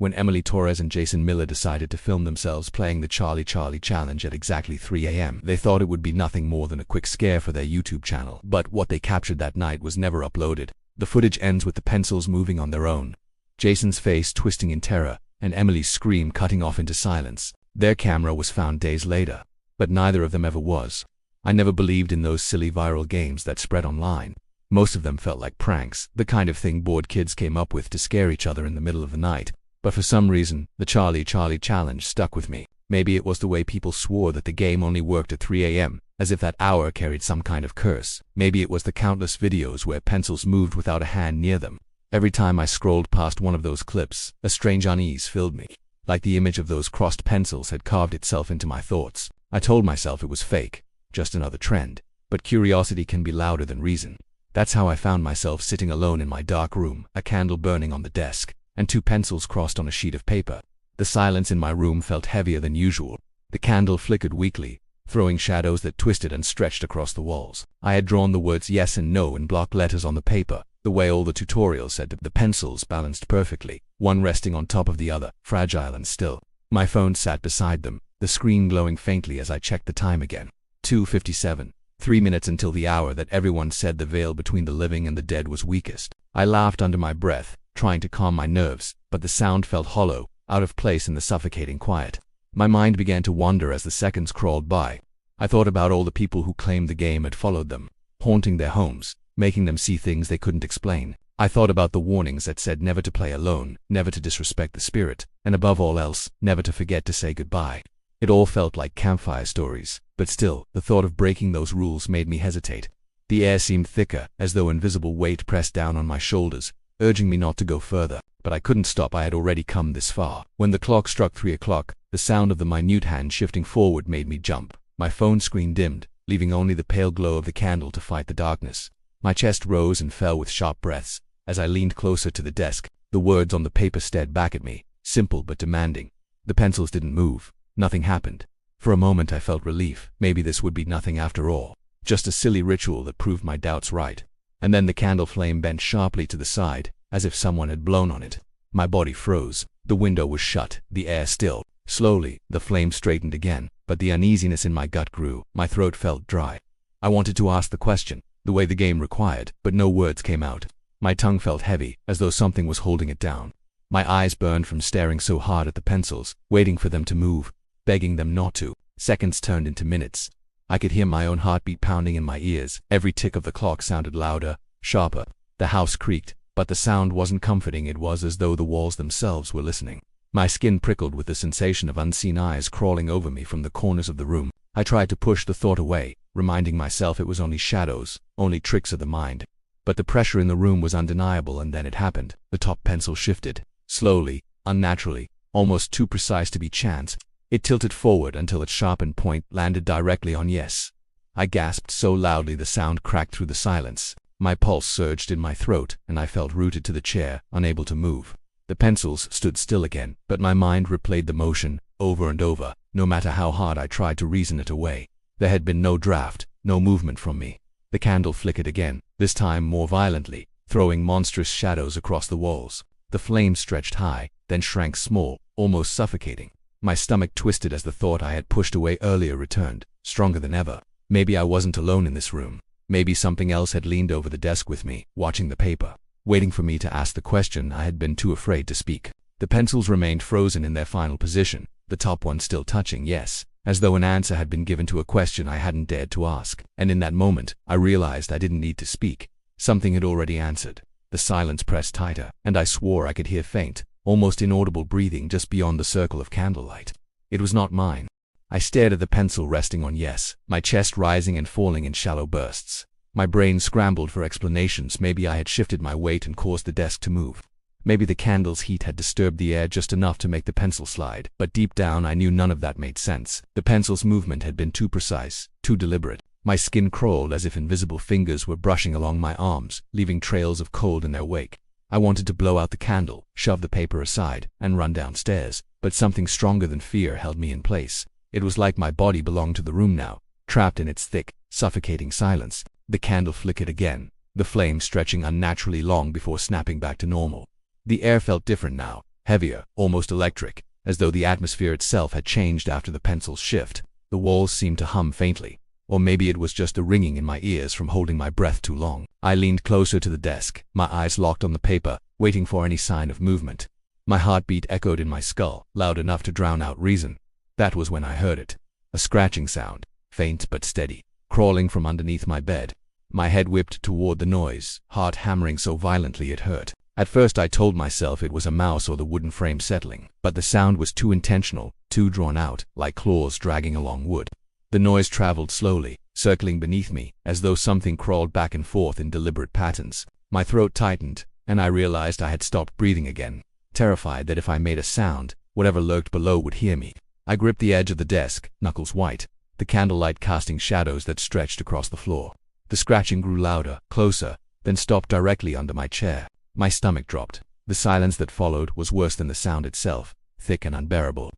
when Emily Torres and Jason Miller decided to film themselves playing the Charlie challenge at exactly 3 a.m. They thought it would be nothing more than a quick scare for their YouTube channel, but what they captured that night was never uploaded. The footage ends with the pencils moving on their own, Jason's face twisting in terror, and Emily's scream cutting off into silence. Their camera was found days later, but neither of them ever was. I never believed in those silly viral games that spread online. Most of them felt like pranks, the kind of thing bored kids came up with to scare each other in the middle of the night. But for some reason, the Charlie challenge stuck with me. Maybe it was the way people swore that the game only worked at 3 a.m., as if that hour carried some kind of curse. Maybe it was the countless videos where pencils moved without a hand near them. Every time I scrolled past one of those clips, a strange unease filled me. Like the image of those crossed pencils had carved itself into my thoughts. I told myself it was fake, just another trend. But curiosity can be louder than reason. That's how I found myself sitting alone in my dark room, a candle burning on the desk, and 2 pencils crossed on a sheet of paper. The silence in my room felt heavier than usual. The candle flickered weakly, throwing shadows that twisted and stretched across the walls. I had drawn the words yes and no in block letters on the paper, the way all the tutorials said. The pencils balanced perfectly, one resting on top of the other, fragile and still. My phone sat beside them, the screen glowing faintly as I checked the time again. 2:57. 3 minutes until the hour that everyone said the veil between the living and the dead was weakest. I laughed under my breath, trying to calm my nerves, but the sound felt hollow, out of place in the suffocating quiet. My mind began to wander as the seconds crawled by. I thought about all the people who claimed the game had followed them, haunting their homes, making them see things they couldn't explain. I thought about the warnings that said never to play alone, never to disrespect the spirit, and above all else, never to forget to say goodbye. It all felt like campfire stories, but still, the thought of breaking those rules made me hesitate. The air seemed thicker, as though invisible weight pressed down on my shoulders, urging me not to go further. But I couldn't stop. I had already come this far. When the clock struck 3 o'clock, the sound of the minute hand shifting forward made me jump. My phone screen dimmed, leaving only the pale glow of the candle to fight the darkness. My chest rose and fell with sharp breaths. As I leaned closer to the desk, the words on the paper stared back at me, simple but demanding. The pencils didn't move. Nothing happened. For a moment I felt relief. Maybe this would be nothing after all. Just a silly ritual that proved my doubts right. And then the candle flame bent sharply to the side, as if someone had blown on it. My body froze. The window was shut, the air still. Slowly, the flame straightened again, but the uneasiness in my gut grew. My throat felt dry. I wanted to ask the question, the way the game required, but no words came out. My tongue felt heavy, as though something was holding it down. My eyes burned from staring so hard at the pencils, waiting for them to move, begging them not to. Seconds turned into minutes. I could hear my own heartbeat pounding in my ears. Every tick of the clock sounded louder, sharper. The house creaked, but the sound wasn't comforting. It was as though the walls themselves were listening. My skin prickled with the sensation of unseen eyes crawling over me from the corners of the room. I tried to push the thought away, reminding myself it was only shadows, only tricks of the mind. But the pressure in the room was undeniable, and then it happened. The top pencil shifted. Slowly, unnaturally, almost too precise to be chance. It tilted forward until its sharpened point landed directly on yes. I gasped so loudly the sound cracked through the silence. My pulse surged in my throat, and I felt rooted to the chair, unable to move. The pencils stood still again, but my mind replayed the motion, over and over, no matter how hard I tried to reason it away. There had been no draft, no movement from me. The candle flickered again, this time more violently, throwing monstrous shadows across the walls. The flame stretched high, then shrank small, almost suffocating. My stomach twisted as the thought I had pushed away earlier returned, stronger than ever. Maybe I wasn't alone in this room. Maybe something else had leaned over the desk with me, watching the paper, waiting for me to ask the question I had been too afraid to speak. The pencils remained frozen in their final position, the top one still touching yes, as though an answer had been given to a question I hadn't dared to ask. And in that moment, I realized I didn't need to speak. Something had already answered. The silence pressed tighter, and I swore I could hear faint, almost inaudible breathing just beyond the circle of candlelight. It was not mine. I stared at the pencil resting on yes, my chest rising and falling in shallow bursts. My brain scrambled for explanations. Maybe I had shifted my weight and caused the desk to move. Maybe the candle's heat had disturbed the air just enough to make the pencil slide. But deep down I knew none of that made sense. The pencil's movement had been too precise, too deliberate. My skin crawled as if invisible fingers were brushing along my arms, leaving trails of cold in their wake. I wanted to blow out the candle, shove the paper aside, and run downstairs, but something stronger than fear held me in place. It was like my body belonged to the room now, trapped in its thick, suffocating silence. The candle flickered again, the flame stretching unnaturally long before snapping back to normal. The air felt different now, heavier, almost electric, as though the atmosphere itself had changed after the pencil's shift. The walls seemed to hum faintly, or maybe it was just a ringing in my ears from holding my breath too long. I leaned closer to the desk, my eyes locked on the paper, waiting for any sign of movement. My heartbeat echoed in my skull, loud enough to drown out reason. That was when I heard it. A scratching sound, faint but steady, crawling from underneath my bed. My head whipped toward the noise, heart hammering so violently it hurt. At first I told myself it was a mouse or the wooden frame settling, but the sound was too intentional, too drawn out, like claws dragging along wood. The noise traveled slowly, circling beneath me, as though something crawled back and forth in deliberate patterns. My throat tightened, and I realized I had stopped breathing again, terrified that if I made a sound, whatever lurked below would hear me. I gripped the edge of the desk, knuckles white, the candlelight casting shadows that stretched across the floor. The scratching grew louder, closer, then stopped directly under my chair. My stomach dropped. The silence that followed was worse than the sound itself, thick and unbearable.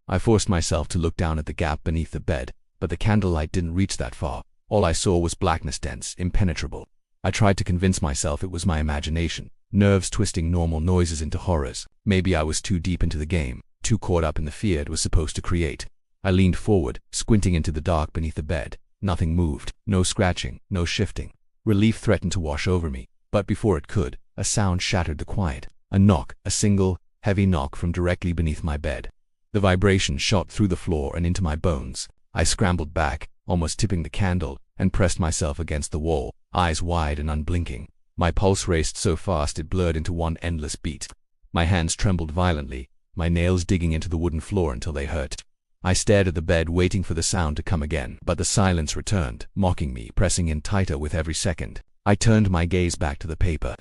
I forced myself to look down at the gap beneath the bed, but the candlelight didn't reach that far. All I saw was blackness, dense, impenetrable. I tried to convince myself it was my imagination, nerves twisting normal noises into horrors. Maybe I was too deep into the game, too caught up in the fear it was supposed to create. I leaned forward, squinting into the dark beneath the bed. Nothing moved, no scratching, no shifting. Relief threatened to wash over me, but before it could, a sound shattered the quiet. A knock, a single, heavy knock from directly beneath my bed. The vibration shot through the floor and into my bones. I scrambled back, almost tipping the candle, and pressed myself against the wall, eyes wide and unblinking. My pulse raced so fast it blurred into one endless beat. My hands trembled violently, my nails digging into the wooden floor until they hurt. I stared at the bed, waiting for the sound to come again, but the silence returned, mocking me, pressing in tighter with every second. I turned my gaze back to the paper.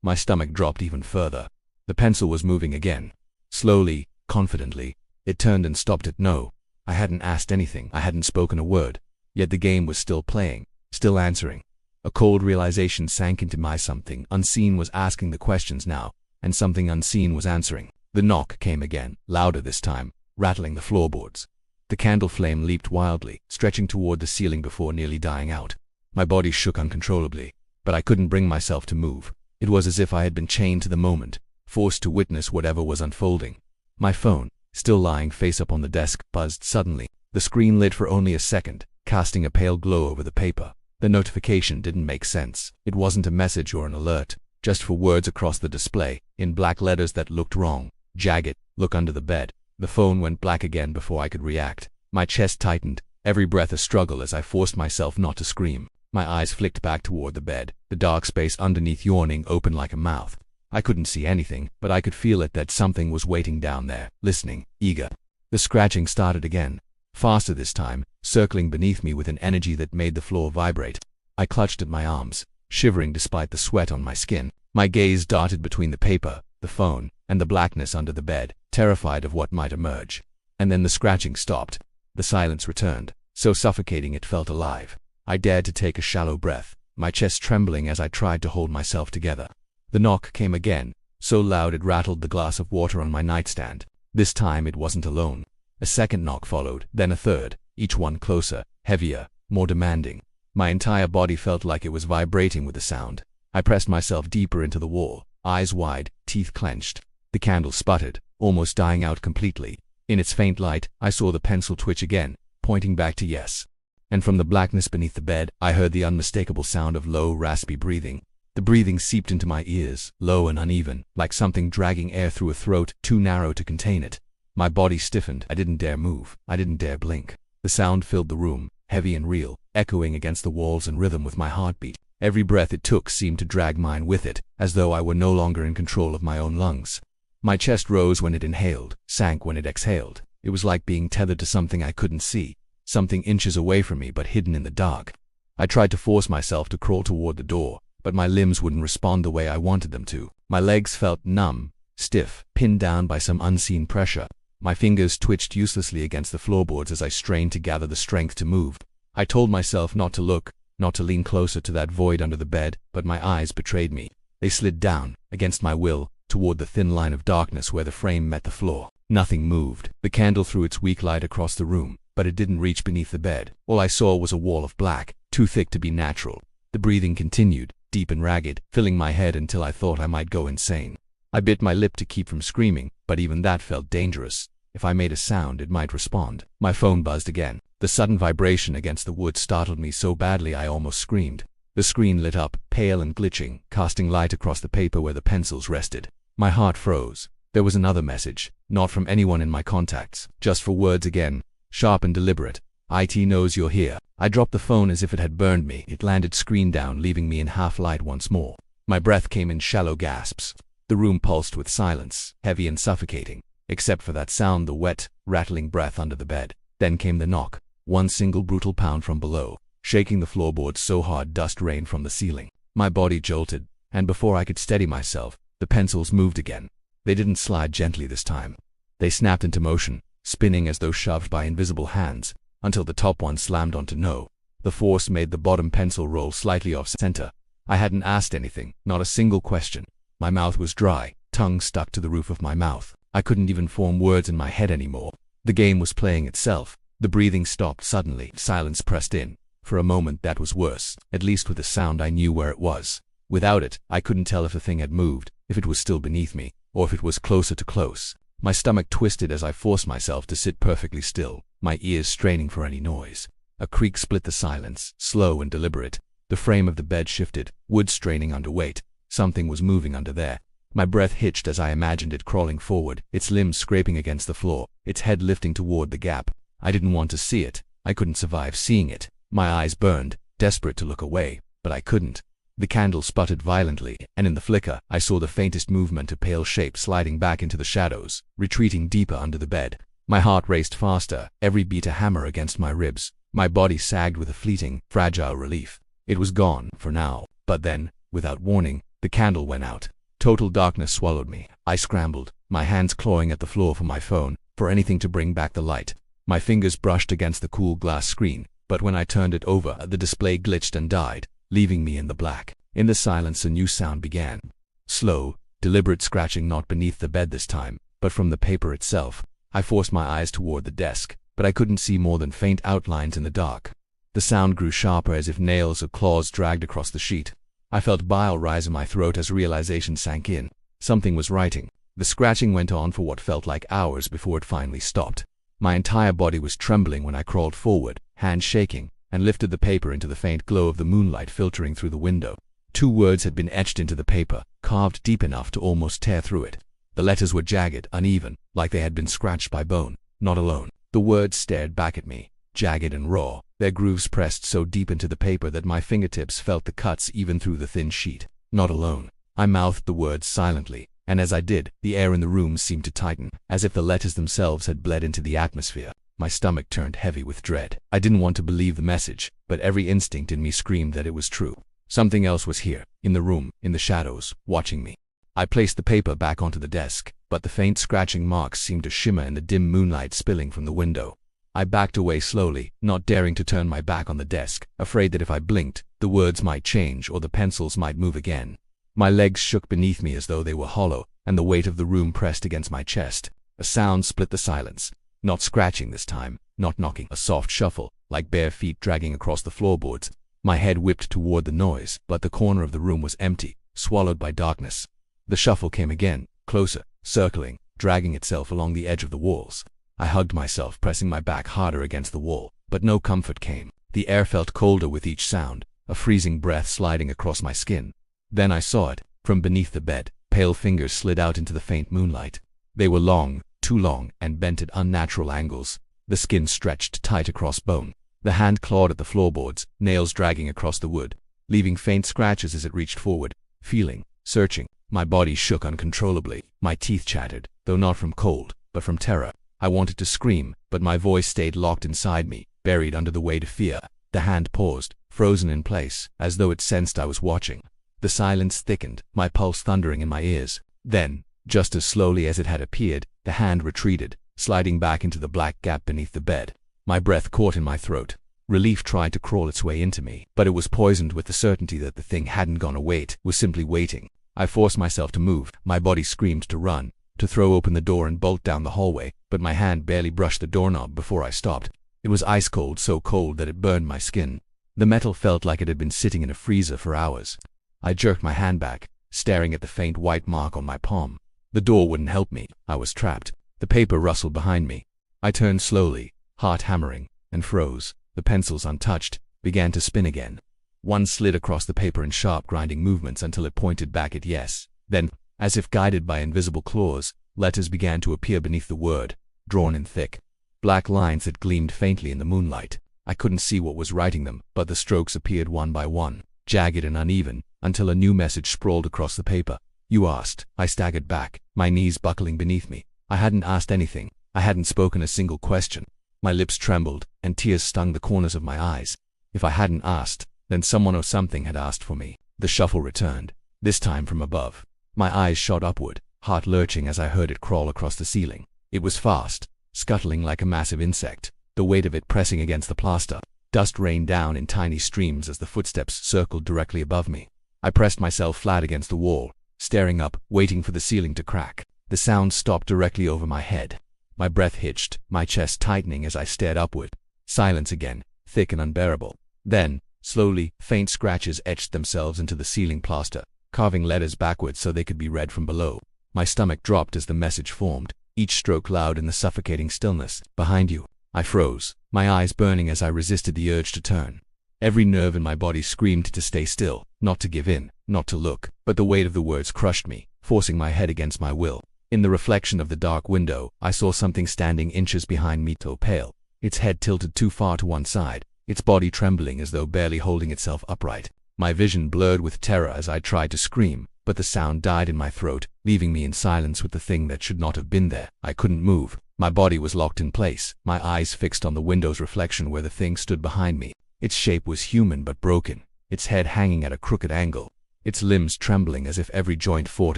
My stomach dropped even further. The pencil was moving again. Slowly, confidently. It turned and stopped at no. I hadn't asked anything, I hadn't spoken a word. Yet the game was still playing, still answering. A cold realization sank into my something unseen was asking the questions now, and something unseen was answering. The knock came again, louder this time, rattling the floorboards. The candle flame leaped wildly, stretching toward the ceiling before nearly dying out. My body shook uncontrollably, but I couldn't bring myself to move. It was as if I had been chained to the moment, forced to witness whatever was unfolding. My phone, still lying face up on the desk, buzzed suddenly. The screen lit for only a second, casting a pale glow over the paper. The notification didn't make sense. It wasn't a message or an alert, just 4 words across the display, in black letters that looked wrong. Jagged, look under the bed. The phone went black again before I could react. My chest tightened, every breath a struggle as I forced myself not to scream. My eyes flicked back toward the bed, the dark space underneath yawning open like a mouth. I couldn't see anything, but I could feel it that something was waiting down there, listening, eager. The scratching started again, faster this time, circling beneath me with an energy that made the floor vibrate. I clutched at my arms, shivering despite the sweat on my skin. My gaze darted between the paper, the phone, and the blackness under the bed, terrified of what might emerge. And then the scratching stopped. The silence returned, so suffocating it felt alive. I dared to take a shallow breath, my chest trembling as I tried to hold myself together. The knock came again, so loud it rattled the glass of water on my nightstand. This time it wasn't alone. A second knock followed, then a third, each one closer, heavier, more demanding. My entire body felt like it was vibrating with the sound. I pressed myself deeper into the wall, eyes wide, teeth clenched. The candle sputtered, almost dying out completely. In its faint light, I saw the pencil twitch again, pointing back to yes. And from the blackness beneath the bed, I heard the unmistakable sound of low, raspy breathing. The breathing seeped into my ears, low and uneven, like something dragging air through a throat too narrow to contain it. My body stiffened. I didn't dare move. I didn't dare blink. The sound filled the room, heavy and real, echoing against the walls in rhythm with my heartbeat. Every breath it took seemed to drag mine with it, as though I were no longer in control of my own lungs. My chest rose when it inhaled, sank when it exhaled. It was like being tethered to something I couldn't see, something inches away from me but hidden in the dark. I tried to force myself to crawl toward the door, but my limbs wouldn't respond the way I wanted them to. My legs felt numb, stiff, pinned down by some unseen pressure. My fingers twitched uselessly against the floorboards as I strained to gather the strength to move. I told myself not to look, not to lean closer to that void under the bed, but my eyes betrayed me. They slid down, against my will, toward the thin line of darkness where the frame met the floor. Nothing moved. The candle threw its weak light across the room, but it didn't reach beneath the bed. All I saw was a wall of black, too thick to be natural. The breathing continued, deep and ragged, filling my head until I thought I might go insane. I bit my lip to keep from screaming, but even that felt dangerous. If I made a sound, it might respond. My phone buzzed again. The sudden vibration against the wood startled me so badly I almost screamed. The screen lit up, pale and glitching, casting light across the paper where the pencils rested. My heart froze. There was another message, not from anyone in my contacts, just for words again, sharp and deliberate. "IT knows you're here." I dropped the phone as if it had burned me. It landed screen down, leaving me in half light once more. My breath came in shallow gasps. The room pulsed with silence, heavy and suffocating, except for that sound, the wet, rattling breath under the bed. Then came the knock, one single brutal pound from below, shaking the floorboards so hard dust rained from the ceiling. My body jolted, and before I could steady myself, the pencils moved again. They didn't slide gently this time. They snapped into motion, spinning as though shoved by invisible hands, until the top one slammed onto no. The force made the bottom pencil roll slightly off center. I hadn't asked anything, not a single question. My mouth was dry, tongue stuck to the roof of my mouth. I couldn't even form words in my head anymore. The game was playing itself. The breathing stopped suddenly. Silence pressed in. For a moment that was worse. At least with the sound I knew where it was. Without it, I couldn't tell if the thing had moved, if it was still beneath me, or if it was closer to close. My stomach twisted as I forced myself to sit perfectly still, my ears straining for any noise. A creak split the silence, slow and deliberate. The frame of the bed shifted, wood straining under weight. Something was moving under there. My breath hitched as I imagined it crawling forward, its limbs scraping against the floor, its head lifting toward the gap. I didn't want to see it. I couldn't survive seeing it. My eyes burned, desperate to look away, but I couldn't. The candle sputtered violently, and in the flicker, I saw the faintest movement, a pale shape sliding back into the shadows, retreating deeper under the bed. My heart raced faster, every beat a hammer against my ribs. My body sagged with a fleeting, fragile relief. It was gone, for now. But then, without warning, the candle went out. Total darkness swallowed me. I scrambled, my hands clawing at the floor for my phone, for anything to bring back the light. My fingers brushed against the cool glass screen, but when I turned it over, the display glitched and died, leaving me in the black. In the silence, a new sound began. Slow, deliberate scratching, not beneath the bed this time, but from the paper itself. I forced my eyes toward the desk, but I couldn't see more than faint outlines in the dark. The sound grew sharper, as if nails or claws dragged across the sheet. I felt bile rise in my throat as realization sank in. Something was writing. The scratching went on for what felt like hours before it finally stopped. My entire body was trembling when I crawled forward, hands shaking, and lifted the paper into the faint glow of the moonlight filtering through the window. 2 words had been etched into the paper, carved deep enough to almost tear through it. The letters were jagged, uneven, like they had been scratched by bone. Not alone. The words stared back at me, jagged and raw, their grooves pressed so deep into the paper that my fingertips felt the cuts even through the thin sheet. Not alone. I mouthed the words silently, and as I did, the air in the room seemed to tighten, as if the letters themselves had bled into the atmosphere. My stomach turned heavy with dread. I didn't want to believe the message, but every instinct in me screamed that it was true. Something else was here, in the room, in the shadows, watching me. I placed the paper back onto the desk, but the faint scratching marks seemed to shimmer in the dim moonlight spilling from the window. I backed away slowly, not daring to turn my back on the desk, afraid that if I blinked, the words might change or the pencils might move again. My legs shook beneath me as though they were hollow, and the weight of the room pressed against my chest. A sound split the silence. Not scratching this time, not knocking, a soft shuffle, like bare feet dragging across the floorboards. My head whipped toward the noise, but the corner of the room was empty, swallowed by darkness. The shuffle came again, closer, circling, dragging itself along the edge of the walls. I hugged myself, pressing my back harder against the wall, but no comfort came. The air felt colder with each sound, a freezing breath sliding across my skin. Then I saw it. From beneath the bed, pale fingers slid out into the faint moonlight. They were long, too long, and bent at unnatural angles. The skin stretched tight across bone. The hand clawed at the floorboards, nails dragging across the wood, leaving faint scratches as it reached forward, feeling, searching. My body shook uncontrollably. My teeth chattered, though not from cold, but from terror. I wanted to scream, but my voice stayed locked inside me, buried under the weight of fear. The hand paused, frozen in place, as though it sensed I was watching. The silence thickened, my pulse thundering in my ears. Then, just as slowly as it had appeared, the hand retreated, sliding back into the black gap beneath the bed. My breath caught in my throat. Relief tried to crawl its way into me, but it was poisoned with the certainty that the thing hadn't gone away, it was simply waiting. I forced myself to move. My body screamed to run, to throw open the door and bolt down the hallway, but my hand barely brushed the doorknob before I stopped. It was ice cold, so cold that it burned my skin. The metal felt like it had been sitting in a freezer for hours. I jerked my hand back, staring at the faint white mark on my palm. The door wouldn't help me. I was trapped. The paper rustled behind me. I turned slowly, heart hammering, and froze. The pencils, untouched, began to spin again. One slid across the paper in sharp, grinding movements until it pointed back at yes. Then, as if guided by invisible claws, letters began to appear beneath the word, drawn in thick, black lines that gleamed faintly in the moonlight. I couldn't see what was writing them, but the strokes appeared one by one, jagged and uneven, until a new message sprawled across the paper. You asked. I staggered back, my knees buckling beneath me. I hadn't asked anything. I hadn't spoken a single question. My lips trembled, and tears stung the corners of my eyes. If I hadn't asked, then someone or something had asked for me. The shuffle returned, this time from above. My eyes shot upward, heart lurching as I heard it crawl across the ceiling. It was fast, scuttling like a massive insect, the weight of it pressing against the plaster. Dust rained down in tiny streams as the footsteps circled directly above me. I pressed myself flat against the wall, staring up, waiting for the ceiling to crack. The sound stopped directly over my head. My breath hitched, my chest tightening as I stared upward. Silence again, thick and unbearable. Then, slowly, faint scratches etched themselves into the ceiling plaster, carving letters backwards so they could be read from below. My stomach dropped as the message formed, each stroke loud in the suffocating stillness. Behind you. I froze, my eyes burning as I resisted the urge to turn. Every nerve in my body screamed to stay still, not to give in, not to look, but the weight of the words crushed me, forcing my head against my will. In the reflection of the dark window, I saw something standing inches behind me, so pale, its head tilted too far to one side, its body trembling as though barely holding itself upright. My vision blurred with terror as I tried to scream, but the sound died in my throat, leaving me in silence with the thing that should not have been there. I couldn't move. My body was locked in place, my eyes fixed on the window's reflection where the thing stood behind me. Its shape was human but broken, its head hanging at a crooked angle, its limbs trembling as if every joint fought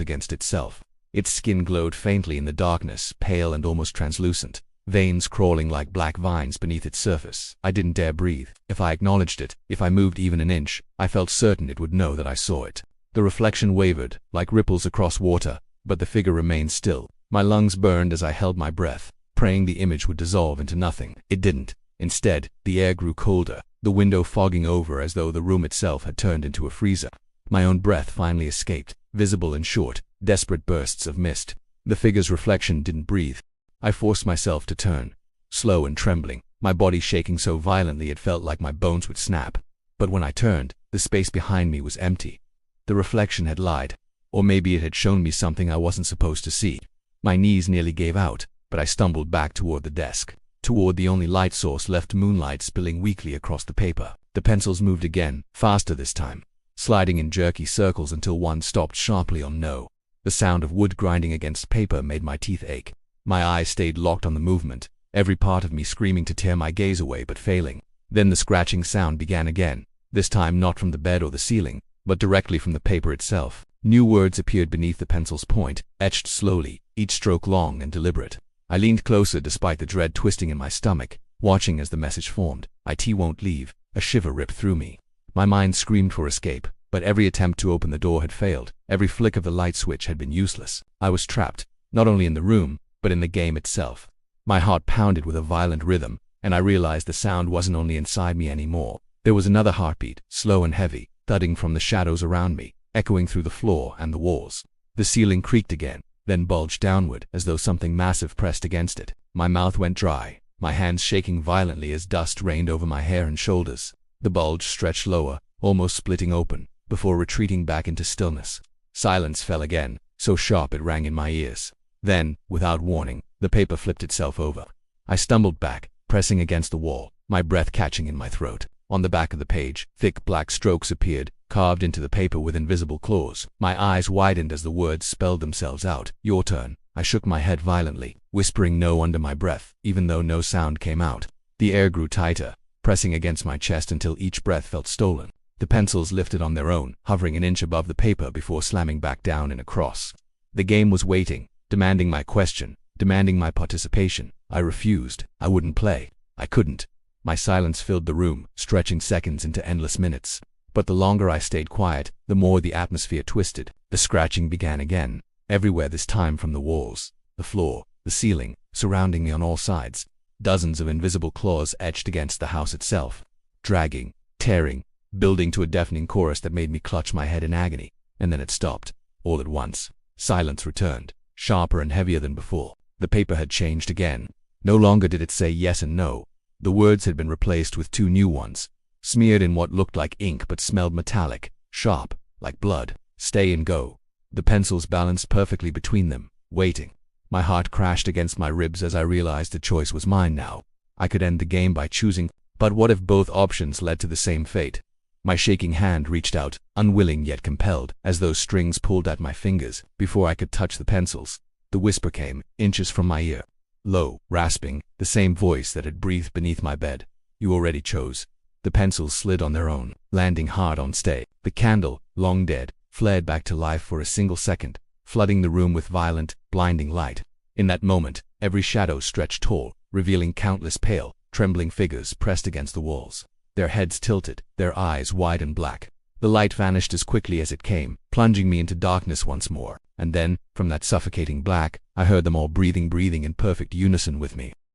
against itself. Its skin glowed faintly in the darkness, pale and almost translucent, veins crawling like black vines beneath its surface. I didn't dare breathe. If I acknowledged it, if I moved even an inch, I felt certain it would know that I saw it. The reflection wavered, like ripples across water, but the figure remained still. My lungs burned as I held my breath, praying the image would dissolve into nothing. It didn't. Instead, the air grew colder, the window fogging over as though the room itself had turned into a freezer. My own breath finally escaped, visible in short, desperate bursts of mist. The figure's reflection didn't breathe. I forced myself to turn, slow and trembling, my body shaking so violently it felt like my bones would snap. But when I turned, the space behind me was empty. The reflection had lied, or maybe it had shown me something I wasn't supposed to see. My knees nearly gave out, but I stumbled back toward the desk, toward the only light source left, moonlight spilling weakly across the paper. The pencils moved again, faster this time, sliding in jerky circles until one stopped sharply on no. The sound of wood grinding against paper made my teeth ache. My eyes stayed locked on the movement, every part of me screaming to tear my gaze away but failing. Then the scratching sound began again, this time not from the bed or the ceiling, but directly from the paper itself. New words appeared beneath the pencil's point, etched slowly, each stroke long and deliberate. I leaned closer despite the dread twisting in my stomach, watching as the message formed. "IT won't leave." A shiver ripped through me. My mind screamed for escape, but every attempt to open the door had failed. Every flick of the light switch had been useless. I was trapped, not only in the room, but in the game itself. My heart pounded with a violent rhythm, and I realized the sound wasn't only inside me anymore. There was another heartbeat, slow and heavy, thudding from the shadows around me, echoing through the floor and the walls. The ceiling creaked again, then bulged downward, as though something massive pressed against it. My mouth went dry, my hands shaking violently as dust rained over my hair and shoulders. The bulge stretched lower, almost splitting open, before retreating back into stillness. Silence fell again, so sharp it rang in my ears. Then, without warning, the paper flipped itself over. I stumbled back, pressing against the wall, my breath catching in my throat. On the back of the page, thick black strokes appeared, carved into the paper with invisible claws. My eyes widened as the words spelled themselves out. "Your turn." I shook my head violently, whispering no under my breath, even though no sound came out. The air grew tighter, pressing against my chest until each breath felt stolen. The pencils lifted on their own, hovering an inch above the paper before slamming back down in a cross. The game was waiting, demanding my question, demanding my participation. I refused. I wouldn't play. I couldn't. My silence filled the room, stretching seconds into endless minutes. But the longer I stayed quiet, the more the atmosphere twisted. The scratching began again, everywhere this time from the walls, the floor, the ceiling, surrounding me on all sides. Dozens of invisible claws etched against the house itself, dragging, tearing, building to a deafening chorus that made me clutch my head in agony. And then it stopped. All at once, silence returned, sharper and heavier than before. The paper had changed again. No longer did it say yes and no. The words had been replaced with two new ones, smeared in what looked like ink but smelled metallic, sharp, like blood. Stay and go. The pencils balanced perfectly between them, waiting. My heart crashed against my ribs as I realized the choice was mine now. I could end the game by choosing, but what if both options led to the same fate? My shaking hand reached out, unwilling yet compelled, as those strings pulled at my fingers. Before I could touch the pencils, the whisper came, inches from my ear. Low, rasping, the same voice that had breathed beneath my bed. You already chose. The pencils slid on their own, landing hard on stay. The candle, long dead, flared back to life for a single second, flooding the room with violent, blinding light. In that moment, every shadow stretched tall, revealing countless pale, trembling figures pressed against the walls. Their heads tilted, their eyes wide and black. The light vanished as quickly as it came, plunging me into darkness once more. And then, from that suffocating black, I heard them all breathing in perfect unison with me.